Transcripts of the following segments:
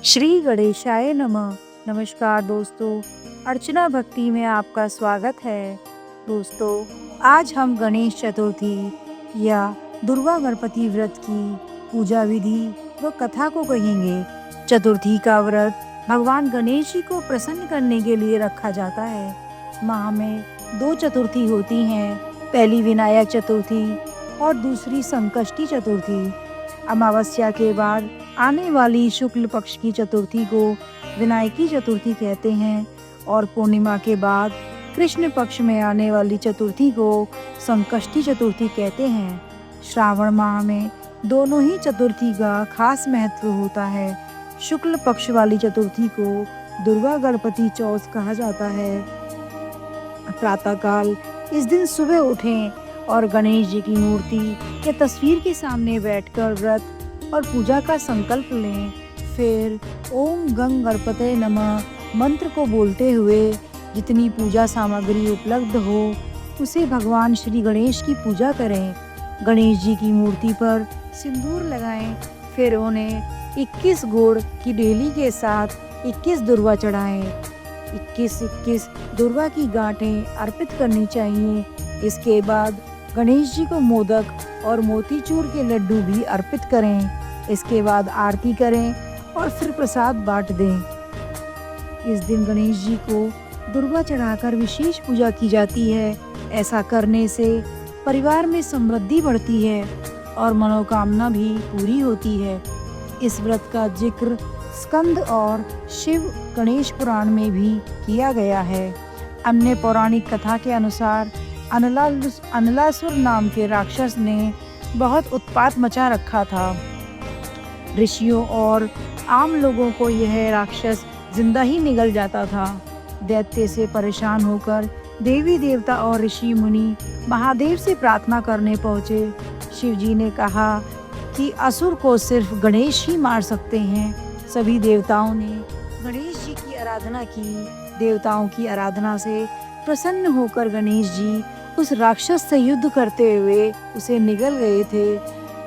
श्री गणेशाय नमः। नमस्कार दोस्तों, अर्चना भक्ति में आपका स्वागत है। दोस्तों, आज हम गणेश चतुर्थी या दुर्गा गणपति व्रत की पूजा विधि व कथा को कहेंगे। चतुर्थी का व्रत भगवान गणेश जी को प्रसन्न करने के लिए रखा जाता है। माह में 2 चतुर्थी होती हैं, पहली विनायक चतुर्थी और दूसरी संकष्टी चतुर्थी। अमावस्या के बाद आने वाली शुक्ल पक्ष की चतुर्थी को विनायकी चतुर्थी कहते हैं और पूर्णिमा के बाद कृष्ण पक्ष में आने वाली चतुर्थी को संकष्टी चतुर्थी कहते हैं। श्रावण माह में दोनों ही चतुर्थी का खास महत्व होता है। शुक्ल पक्ष वाली चतुर्थी को दुर्गा गणपति चौथ कहा जाता है। प्रातःकाल इस दिन सुबह उठें और गणेश जी की मूर्ति या तस्वीर के सामने बैठकर व्रत और पूजा का संकल्प लें। फिर ओम गंग गणपते नमः मंत्र को बोलते हुए जितनी पूजा सामग्री उपलब्ध हो उसे भगवान श्री गणेश की पूजा करें। गणेश जी की मूर्ति पर सिंदूर लगाएं, फिर उन्हें 21 गुड़ की ढेली के साथ 21 दुर्वा चढ़ाएं। 21 दुर्वा की गांठें अर्पित करनी चाहिए। इसके बाद गणेश जी को मोदक और मोतीचूर के लड्डू भी अर्पित करें। इसके बाद आरती करें और फिर प्रसाद बांट दें। इस दिन गणेश जी को दुर्वा चढ़ाकर विशेष पूजा की जाती है। ऐसा करने से परिवार में समृद्धि बढ़ती है और मनोकामना भी पूरी होती है। इस व्रत का जिक्र स्कंद और शिव गणेश पुराण में भी किया गया है। अन्य पौराणिक कथा के अनुसार अनलासुर नाम के राक्षस ने बहुत उत्पात मचा रखा था। ऋषियों और आम लोगों को यह राक्षस जिंदा ही निगल जाता था। दैत्य से परेशान होकर देवी देवता और ऋषि मुनि महादेव से प्रार्थना करने पहुँचे। शिव जी ने कहा कि असुर को सिर्फ गणेश ही मार सकते हैं। सभी देवताओं ने गणेश जी की आराधना की। देवताओं की आराधना से प्रसन्न होकर गणेश जी उस राक्षस से युद्ध करते हुए उसे निगल गए थे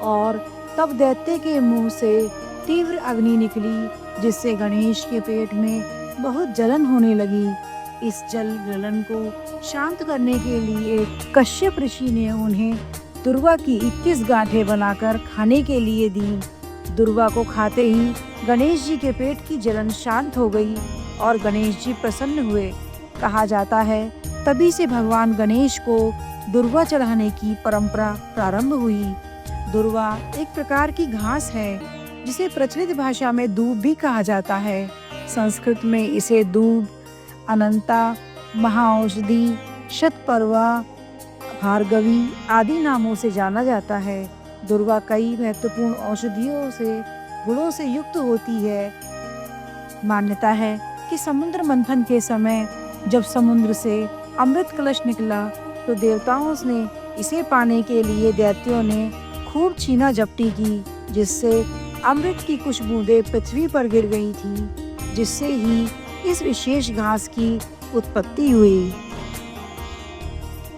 और तब दैत्य के मुंह से तीव्र अग्नि निकली, जिससे गणेश के पेट में बहुत जलन होने लगी। इस जलन को शांत करने के लिए कश्यप ऋषि ने उन्हें दुर्वा की 21 गांठें बनाकर खाने के लिए दी। दुर्वा को खाते ही गणेश जी के पेट की जलन शांत हो गई और गणेश जी प्रसन्न हुए। कहा जाता है तभी से भगवान गणेश को दुर्वा चढ़ाने की परंपरा प्रारंभ हुई। दुर्वा एक प्रकार की घास है जिसे प्रचलित भाषा में दूब भी कहा जाता है। संस्कृत में इसे दूब, अनंता, महाऔषधि, शतपर्वा, भार्गवी आदि नामों से जाना जाता है। दुर्वा कई महत्वपूर्ण औषधियों से गुणों से युक्त होती है। मान्यता है कि समुद्र मंथन के समय जब समुद्र से अमृत कलश निकला तो देवताओं ने इसे पाने के लिए दैत्यों ने खूब छीना झपटी की, जिससे अमृत की कुछ बूंदें पृथ्वी पर गिर गई थी, जिससे ही इस विशेष घास की उत्पत्ति हुई।